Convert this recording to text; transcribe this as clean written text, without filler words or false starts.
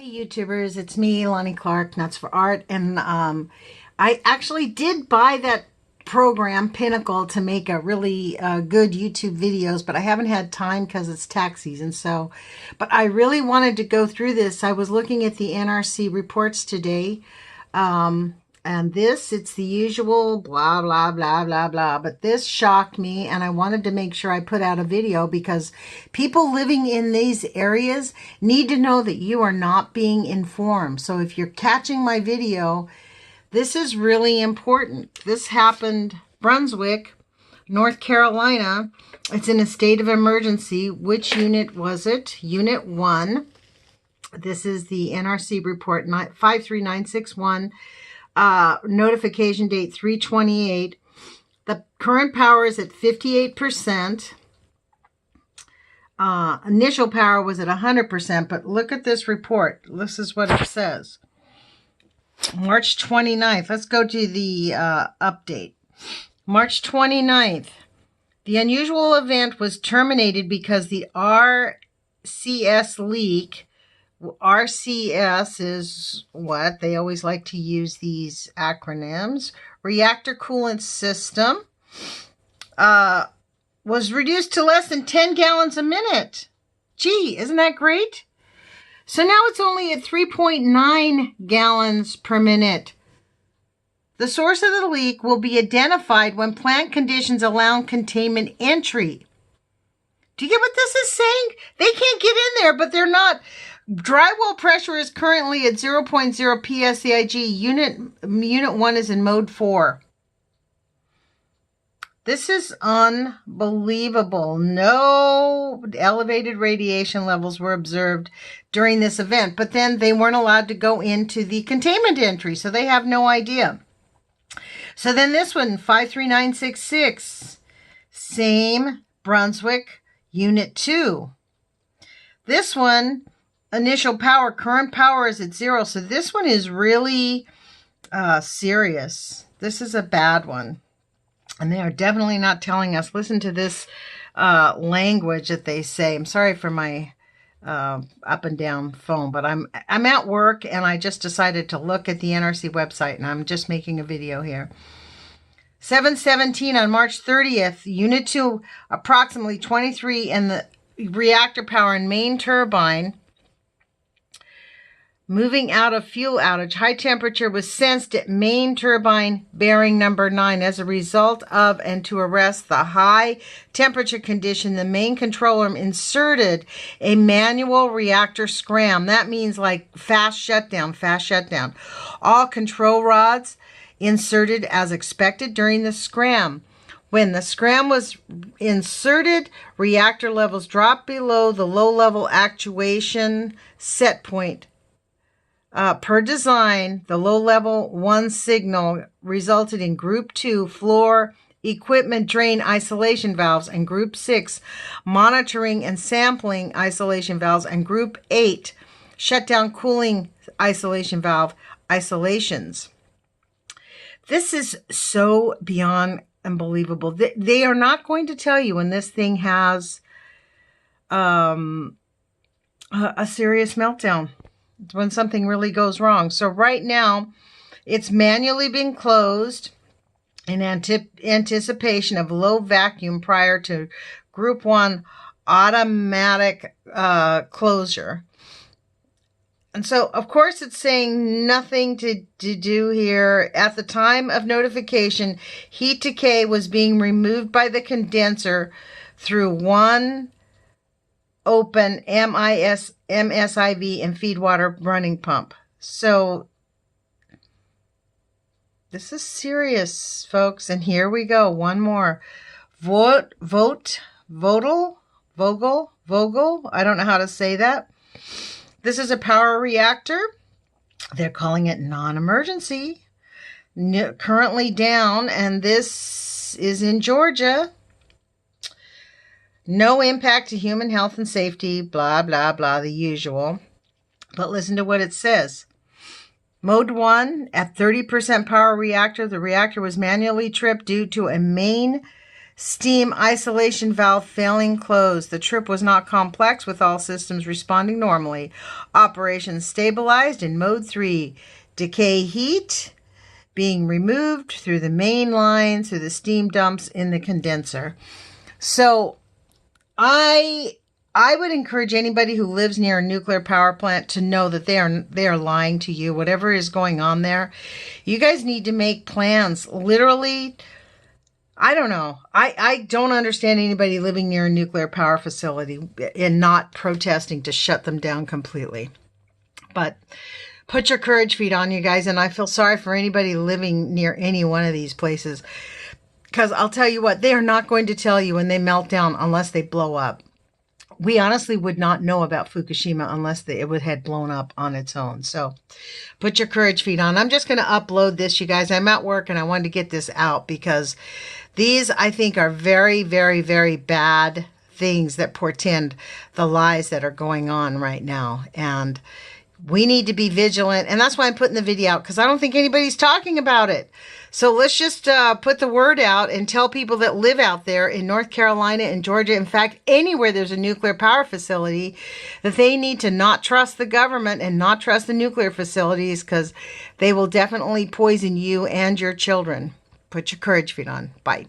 Hey YouTubers, it's me, Lonnie Clark, Nuts for Art, and I actually did buy that program, Pinnacle, to make a really good YouTube videos, but I haven't had time because it's tax season, but I really wanted to go through this. I was looking at the NRC reports today, and it's the usual blah, blah, blah, blah, blah. But this shocked me, and I wanted to make sure I put out a video because people living in these areas need to know that you are not being informed. So if you're catching my video, this is really important. This happened Brunswick, North Carolina. It's in a state of emergency. Which unit was it? Unit 1. This is the NRC report 53961. Notification date 3/28. The current power is at 58%. Initial power was at 100%, but look at this report. This is what it says. March 29th. Let's go to the update. March 29th. The unusual event was terminated because the RCS leak. RCS is what? They always like to use these acronyms. Reactor coolant system was reduced to less than 10 gallons a minute. Gee, isn't that great? So now it's only at 3.9 gallons per minute. The source of the leak will be identified when plant conditions allow containment entry. Do you get what this is saying? They can't get in there, but they're not. Drywall pressure is currently at 0.0 pSCIG. Unit 1 is in mode 4. This is unbelievable. No elevated radiation levels were observed during this event, but then they weren't allowed to go into the containment entry, so they have no idea. So then this one, 53966, same Brunswick, Unit 2. This one, initial power, current power is at 0. So this one is really serious. This is a bad one. And they are definitely not telling us. Listen to this language that they say. I'm sorry for my up and down phone, but I'm at work and I just decided to look at the NRC website and I'm just making a video here. 7:17 on March 30th, Unit 2, approximately 23, and the reactor power and main turbine moving out of fuel outage. High temperature was sensed at main turbine bearing number 9. As a result of and to arrest the high temperature condition, the main control room inserted a manual reactor scram. That means like fast shutdown. All control rods inserted as expected during the scram. When the scram was inserted, reactor levels dropped below the low-level actuation set point. Per design, the low-level 1 signal resulted in Group 2 floor equipment drain isolation valves and Group 6 monitoring and sampling isolation valves and Group 8 shutdown cooling isolation valve isolations. This is so beyond unbelievable. They are not going to tell you when this thing has a serious meltdown. It's when something really goes wrong. So right now, it's manually been closed in anticipation of low vacuum prior to Group 1 automatic closure. And so, of course, it's saying nothing to do here. At the time of notification, heat decay was being removed by the condenser through one open MSIV and feed water running pump. So this is serious, folks. And here we go. One more. Vogtle. I don't know how to say that. This is a power reactor. They're calling it non-emergency. Currently down, and this is in Georgia. No impact to human health and safety, blah, blah, blah, the usual. But listen to what it says. Mode 1, at 30% power reactor, the reactor was manually tripped due to a main Steam isolation valve failing closed. The trip was not complex, with all systems responding normally. Operations stabilized in mode 3. Decay heat being removed through the main line, through the steam dumps in the condenser. So I would encourage anybody who lives near a nuclear power plant to know that they are lying to you. Whatever is going on there, you guys need to make plans. Literally, I don't know. I don't understand anybody living near a nuclear power facility and not protesting to shut them down completely. But put your courage feet on, you guys, and I feel sorry for anybody living near any one of these places. Because I'll tell you what, they are not going to tell you when they melt down unless they blow up. We honestly would not know about Fukushima unless it had blown up on its own. So put your courage feet on. I'm just going to upload this, you guys. I'm at work and I wanted to get this out because these, I think, are very, very, very bad things that portend the lies that are going on right now. And we need to be vigilant. And that's why I'm putting the video out, because I don't think anybody's talking about it. So let's just put the word out and tell people that live out there in North Carolina and Georgia, in fact, anywhere there's a nuclear power facility, that they need to not trust the government and not trust the nuclear facilities, because they will definitely poison you and your children. Put your courage feet on. Bye.